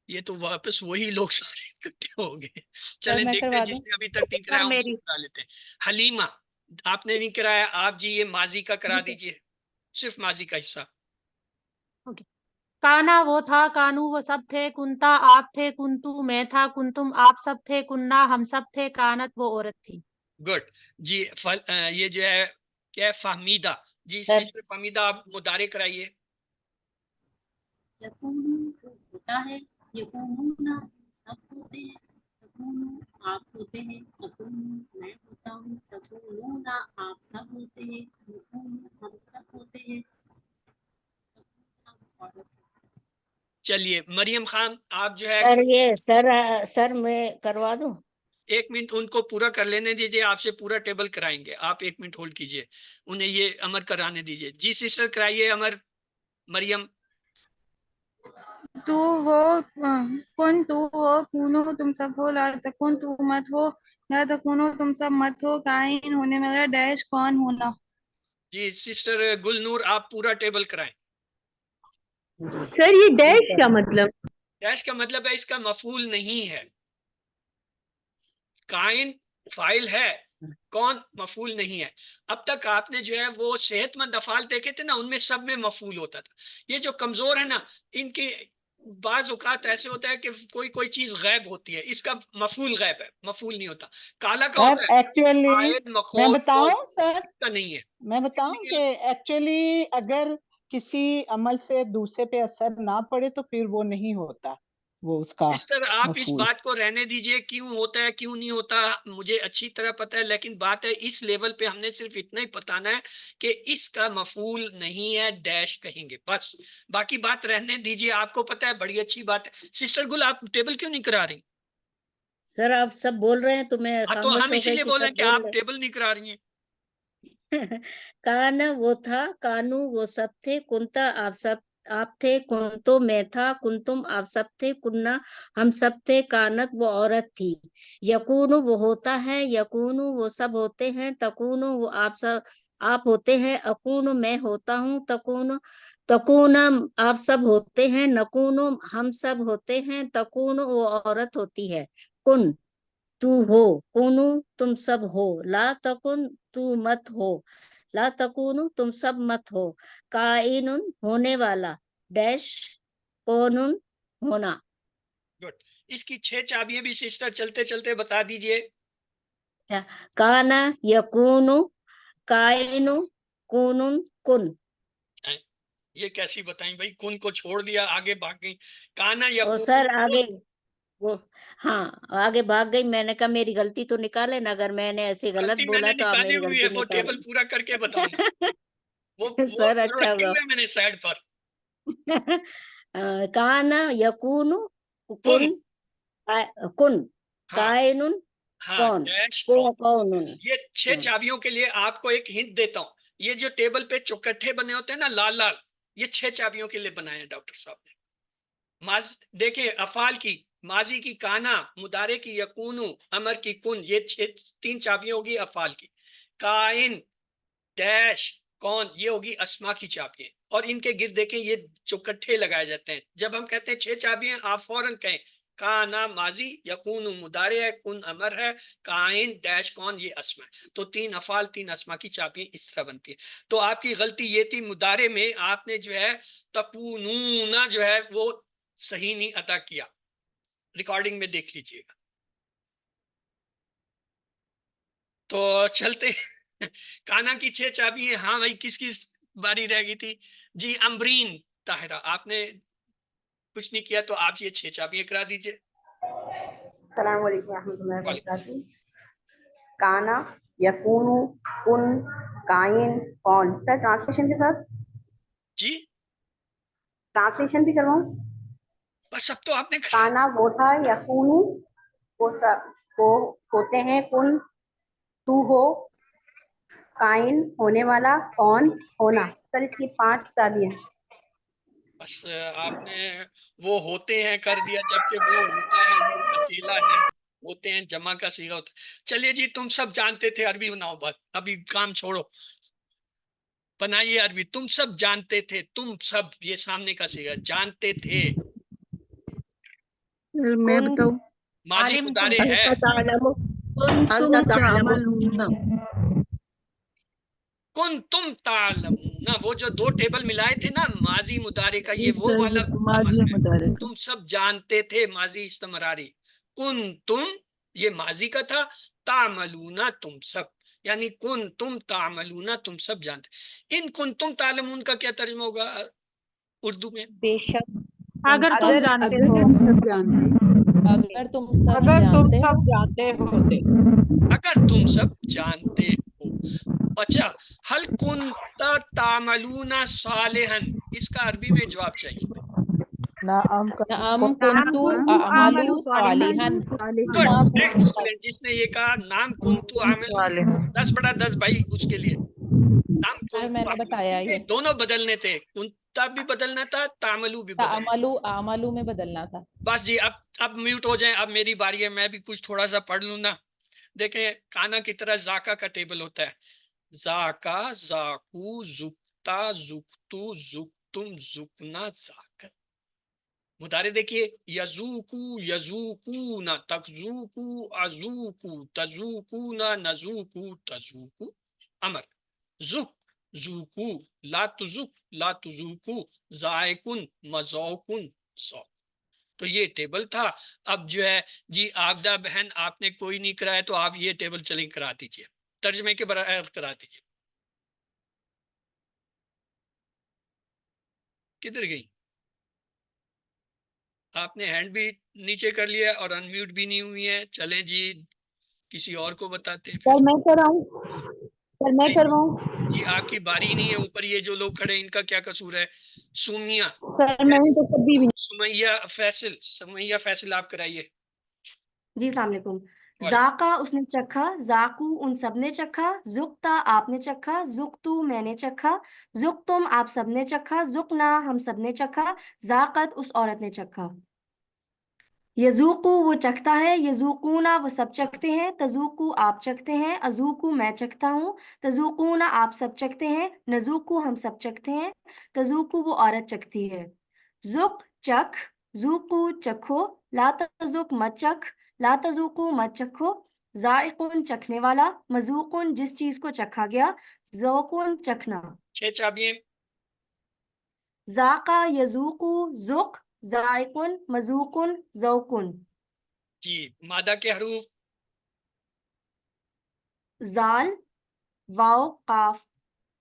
یہ تو واپس وہی لوگ سارے اکٹھے ہو گئے. چلیں دیکھتے ہیں، جس نے ابھی تک نہیں کرایا ان سے کرا لیتے ہیں. حلیمہ آپ نے نہیں کرایا، آپ جی یہ ماضی کا کرا دیجئے، صرف ماضی کا حصہ.
کانا وہ تھا، کانو وہ سب تھے، کنتا آپ تھے، کنتو میں تھا، کنتم آپ سب تھے، کننا ہم سب تھے، کانت وہ عورت تھی.
گڈ. جی یہ جو ہے کیا ہے؟ فہمیدہ. جی سسٹر فہمیدہ آپ مدارے کرائیے.
یکونو تو ہوتا ہے، یکونونا سب ہوتے ہیں، تکونو آپ ہوتے ہیں، تکونو میں ہوتا ہوں، تکونونا آپ سب ہوتے ہیں، نکونو ہم سب ہوتے ہیں، تکوننا عورت ہوتی ہے.
چلیے مریم خان آپ جو ہے
سر یہ سر میں کروا دوں؟
ایک منٹ ان کو پورا کر لینے دیجئے، آپ سے پورا ٹیبل کرائیں گے. آپ ایک منٹ ہولڈ کیجئے، انہیں یہ امر کرانے دیجئے. جی سسٹر کرائیے امر. مریم.
تو ہو کن تو ہو، کونو تم سب ہو، لا تکن تو مت ہو، لا تکونو تم سب مت ہو، کائن ہونے والا، ڈیش کون ہونا.
جی سسٹر گل نور آپ پورا ٹیبل کرائیں.
سر یہ ڈیش کا مطلب؟
ڈیش کا مطلب ہے اس کا مفعول نہیں ہے. کائن فاعل ہے، کون مفعول نہیں ہے. اب تک آپ نے جو ہے وہ صحت مند افعال دیکھے تھے نا، ان میں سب میں مفعول ہوتا تھا. یہ جو کمزور ہے نا، ان کی بعض اوقات ایسے ہوتا ہے کہ کوئی کوئی چیز غائب ہوتی ہے، اس کا مفعول غائب ہے، مفعول نہیں ہوتا. کالا کا
سر
ہوتا ہے
ایکچولی
عائد
میں
مخول
بتاؤں سر
کا نہیں ہے.
میں بتاؤں کہ ایکچولی اگر کسی عمل سے دوسرے پہ اثر نہ پڑے تو پھر وہ نہیں ہوتا وہ اس کا
سسٹر آپ اس
مفعول.
بات کو رہنے دیجئے، کیوں ہوتا ہے کیوں نہیں ہوتا مجھے اچھی طرح پتہ ہے، لیکن بات ہے اس لیول پہ ہم نے صرف اتنا ہی بتانا ہے کہ اس کا مفعول نہیں ہے، ڈیش کہیں گے بس، باقی بات رہنے دیجئے. آپ کو پتہ ہے بڑی اچھی بات ہے. سسٹر گل آپ ٹیبل کیوں نہیں کرا رہی؟
سر آپ سب بول رہے ہیں تو میں
ہاں تو
خاموش
ہم
ہو
اسی
گئی
لیے
کہ
بول رہے
سب
ہیں کہ
بول
آپ ٹیبل نہیں کرا رہی ہیں.
کانا وہ تھا، کانو وہ سب تھے، کنتا آپ تھے، کنتو میں تھا، کنتم آپ سب تھے، کننا ہم سب تھے، کانت وہ عورت تھی، یکونو وہ ہوتا ہے، یکونو وہ سب ہوتے ہیں، تکونو وہ آپ ہوتے ہیں، اکونو میں ہوتا ہوں، تکونا آپ سب ہوتے ہیں، نکونو ہم سب ہوتے ہیں، تکونو وہ عورت ہوتی ہے، کن تو ہو، کونو تم سب ہو، لا تکن تو مت ہو، لا تکونو تم سب مت ہو، کائنن ہونے والا، ڈیش کونن ہونا.
گڈ. اس کی 6 چابیاں بھی سسٹر چلتے چلتے بتا دیجئے.
کانا یکونو، کائنو، کونن، کن.
یہ کیسی بتائیں بھائی، کن کو چھوڑ دیا آگے بھاگ گئی. کانا یا
اور سر آگے وہ ہاں آگے بھاگ گئی. میں نے کہا میری غلطی تو نکالے نا، اگر میں نے ایسے غلط
غلطی میں
بولا
نے
تو آپ
نکالی
میری
ہوئی ہے،
غلطی
وہ ٹیبل
نکالیں.
پورا کر کے بتاؤں. وہ
سر اچھا
رکھے
ہوا.
ہوئے میں نے سائڈ پر.
کانا یکونو،
کن.
کن،
ہاں
کائنن،
ہاں
کون،
ڈیش کون.
کونن.
یہ 6 چابیوں کے لیے آپ کو ایک ہنٹ دیتا ہوں. یہ جو ٹیبل پہ چوکٹھے بنے ہوتے ہیں نا لال لال، یہ 6 چابیوں کے لیے بنائے ہیں ڈاکٹر صاحب نے. دیکھیں افعال کی، ماضی کی کانا، مضارع کی یکونو، امر کی کن، یہ 3 چابیاں ہوگی افعال کی. کائن، ڈیش، کون، یہ ہوگی اسما کی چابیاں. اور ان کے گرد دیکھیں یہ چوکٹھے لگائے جاتے ہیں. جب ہم کہتے ہیں 6 چابیاں آپ فوراً کہیں کانا ماضی، یکون مضارع ہے، کن امر ہے، کائن، ڈیش، کون، یہ اسما ہے. تو 3 افعال 3 اسما کی چابیاں اس طرح بنتی ہیں. تو آپ کی غلطی یہ تھی، مضارع میں آپ نے جو ہے تکونون جو ہے وہ صحیح نہیں ادا کیا. ریکارڈنگ میں دیکھ لیجئے گا. تو چلتے کانا کی 6 چابی ہیں. ہاں بھائی کس کی باری رہ گئی تھی؟ جی امبرین طاہرہ، آپ نے کچھ نہیں کیا تو آپ یہ 6 چابیاں کرا دیجئے.
السلام علیکم ورحمۃ اللہ وبرکاتہ. کانا، یکونو، کن، کائن، کون. سر ٹرانسلیشن کے ساتھ
جی
ٹرانسلیشن بھی کرواؤں؟
بس اب تو آپ نے
کانا وہ تھا، یکونو وہ سب وہ ہوتے ہیں، کن تو ہو، کائن ہونے والا، کون ہونا. سر اس کی 5 چابیاں.
بس آپ نے وہ ہوتے ہیں کر دیا، جبکہ وہ ہوتا ہے وہ اکیلا ہے، ہوتے ہیں جمع کا صیغہ ہوتا ہے. چلیے جی تم سب جانتے تھے، عربی بناؤ. بات ابھی کام چھوڑو، بنائیے عربی. تم سب جانتے تھے، تم سب یہ سامنے کا صیغہ جانتے تھے.
میں بتاؤں.
ماضی مضارع ہے.
کنتم تعملون.
کن تم تعلمون، وہ جو 2 ٹیبل ملائے تھے نا ماضی مضارع کا،
جی
یہ وہ
سر
والا
ماضی
عمل ہے.
مضارع کا.
تم سب جانتے تھے، ماضی استمراری. کن تم یہ ماضی کا تھا، تعملون تم سب، یعنی کن تم تعملون تم سب جانتے. ان کن تم تعلمون کا کیا ترجمہ ہوگا اردو میں؟
بے شک
اگر تم جانتے ہو.
اگر تم سب
اگر تم
جانتے ہو.
سب جانتے ہوتے.
اگر تم سب جانتے ہو. اچھا، حل کنت تعملون صالحا، اس کا عربی میں جواب چاہیے.
نعم کنتو اعملو صالحا.
Good, excellent. جس نے یہ کہا نام کنتو عامل 10/10 بھائی اس کے لیے. نام
سر میں
کنتو
نے
عامل
بتایا یہ
دونوں بدلنے تھے، کنتا بھی بدلنا تھا، تعملو بھی بدلنا.
اعملو میں بدلنا تھا.
بس جی اب میوٹ ہو جائیں. اب میری باری ہے، میں بھی کچھ تھوڑا سا پڑھ لوں نا. دیکھیں کانا کی طرح ذاکا کا ٹیبل ہوتا ہے. ذاکا، ذاکو، زکتا، زکتو، زکتم، زکنا، ذاکر. مضارع دیکھیے، یذوقو، یذوقون، تذوقو، اذوقو، تذوقون، نذوقو، تذوقو. امر ذوق، ذوقو، لا تذوق، لا تذوقو، ذائقن، مذوقن، 100. تو یہ ٹیبل تھا. اب جو ہے جی آبدہ بہن آپ نے کوئی نہیں کرایا تو آپ یہ ٹیبل چلیں کرا دیجیے, ترجمے کے برابر کرا دیجیے. کدھر گئی؟ آپ نے ہینڈ بھی نیچے کر لیا اور انمیوٹ بھی نہیں ہوئی ہے. چلیں جی کسی اور کو بتاتے ہیں.
سر میں کراؤں, سر میں کرواؤں.
جی آپ کی باری نہیں ہے. اوپر یہ جو لوگ کھڑے ان کا کیا قصور ہے؟ سمیہ,
سر میں تو کبھی بھی
سمیہ فیصل آپ کرائیے.
جی السلام علیکم. ذاقہ اس نے چکھا, ذاقو ان سب نے چکھا, ذقتا آپ نے چکھا, ذقتو میں نے چکھا, ذقتم آپ سب نے چکھا, ذقنا ہم سب نے چکھا, ذاقت اس عورت نے چکھا. یذوقو وہ چکھتا ہے, یذوقونا وہ سب چکھتے ہیں, تذوقو آپ چکھتے ہیں, اذوقو میں چکھتا ہوں, تذوقونا آپ سب چکھتے ہیں, نذوقو ہم سب چکھتے ہیں, تذوقو وہ عورت چکھتی ہے. ذق چکھ, ذوقو چکھو, لا تذوق مت چکھ, لا تذوقو مت چکھو, ذائقون چکھنے والا, مذوقون جس چیز کو چکھا گیا, ذوقون چکھنا.
6 چابیاں.
ذاقہ یذوقو, ذق ذائقن, مذوقن, ذوقن.
جی مادہ کے حروف.
زال, واو, قاف.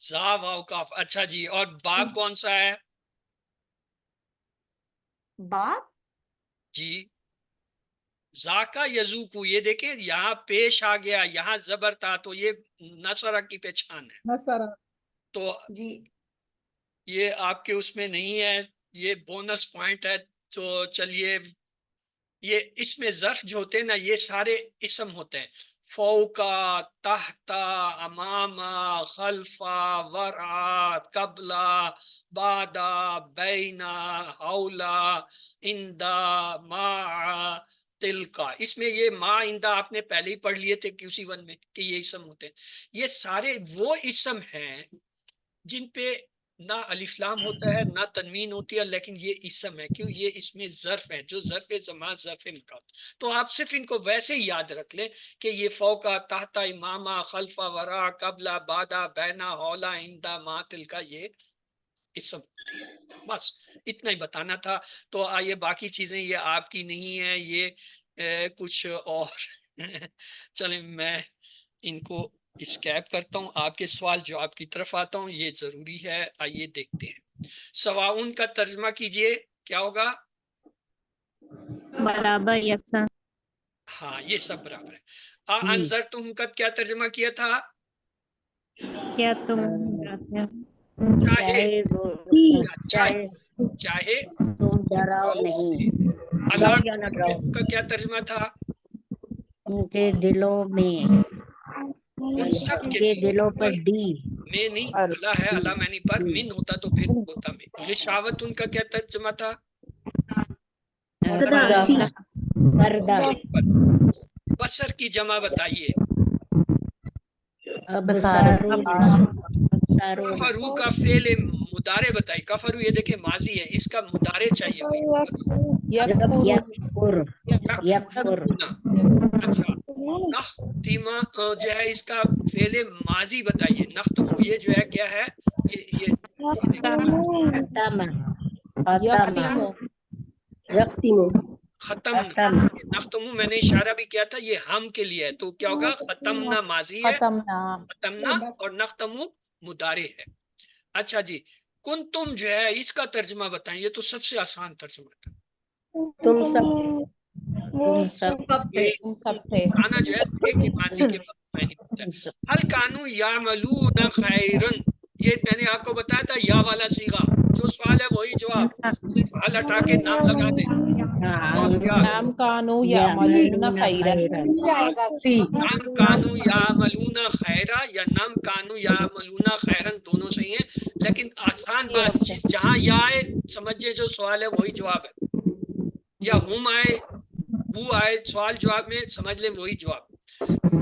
زا واو کاف. اچھا جی, اور باب کون سا ہے؟
باب
جی ذاکا یذوقو, یہ دیکھیں یہاں پیش آ گیا, یہاں زبر تھا تو یہ نصرہ کی پہچان ہے.
نصرہ.
تو
جی
یہ آپ کے اس میں نہیں ہے, یہ بونس پوائنٹ ہے. تو چلیے یہ اس میں ظرف جو ہوتے ہیں نا یہ سارے اسم ہوتے ہیں. فوقا, تحتا, اماما, خلفا, ورا, قبلا, بادا, بینا, حولا, اندا, معا, تلکا. اس میں یہ ما اندا آپ نے پہلے ہی پڑھ لیے تھے QC1 میں کہ یہ اسم ہوتے ہیں. یہ سارے وہ اسم ہیں جن پہ نہ الف لام ہوتا ہے نہ تنوین ہوتی ہے, لیکن یہ اسم ہے. کیوں؟ یہ اس میں ظرف ہے, جو ظرف زمان ظرف مکان. تو آپ صرف ان کو ویسے ہی یاد رکھ لیں کہ یہ فوقا, تحتا, اماما, خلفا, ورا, قبلا, بادا, بینا, حولا, اندا, ما, تلکا, یہ اسم ہوتی ہے. بس اتنا ہی بتانا تھا. تو آئیے باقی چیزیں یہ آپ کی نہیں ہیں, یہ کچھ اور چلیں میں ان کو اسکیپ کرتا ہوں. آپ کے سوال جو آپ کی طرف آتا ہوں, یہ ضروری ہے. آئیے دیکھتے ہیں. سواؤن کا ترجمہ کیجئے, کیا ہوگا؟
برابر, یکساں.
ہاں یہ سب برابر ہے. انذرتم کا کیا ترجمہ کیا تھا؟
کیا تم
چاہے
تم ڈراؤ نہیں,
اللہ کا کیا ترجمہ تھا؟
ان کے دلوں میں,
ان سب
کے دلوں پر ڈی
میں نہیں, اللہ ہے, اللہ میں نہیں, پر من ہوتا تو پھر ہوتا میں. غشاوت ان کا کیا ترجمہ تھا؟
پردہ.
بصر کی جمع بتائیے. کفرو کا فعل مضارع بتائیے. کفرو یہ دیکھیں ماضی ہے, اس کا مضارع چاہیے. اچھا نختیمہ جو ہے اس کا فعل ماضی بتائیے. نختمو یہ جو ہے کیا ہے؟ یہ ختم. نختمو میں نے اشارہ بھی کیا تھا, یہ ہم کے لیے ہے. تو کیا ہوگا؟ ختمنا ماضی ہے, ختمنا, اور نختمو مضارع ہے. اچھا جی, کنتم جو ہے اس کا ترجمہ بتائیں. یہ تو سب سے آسان ترجمہ تھا.
تم سب
کانا جو ہے ایک ہی ماضی کے وقت میں نہیں ہوتا ہے. ہل کانو یعملون خیرن, یہ میں نے آپ کو بتایا تھا یا والا صیغہ. جو سوال ہے وہی جواب, صرف ہل ہٹا کے نام لگا دیں.
نام کانو یعملون خیرا,
نام کانو یعملون خیرا یا نام کانو یعملون خیرن, دونوں صحیح ہیں. لیکن آسان بات, جہاں یا آئے سمجھے جو سوال ہے وہی جواب ہے, یا ہم آئے, وہ آئے, سوال جواب میں سمجھ لیں وہی جواب.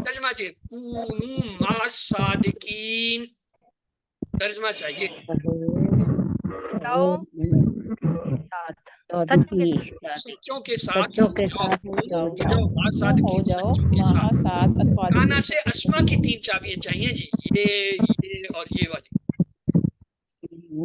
ترجمہ چاہیے کونوا مع الصادقین. ترجمہ چاہیے سچوں کے ساتھ ہو جاؤ. کانا سے اسما کی 3 چابیاں چاہیے جی, یہ اور یہ والی.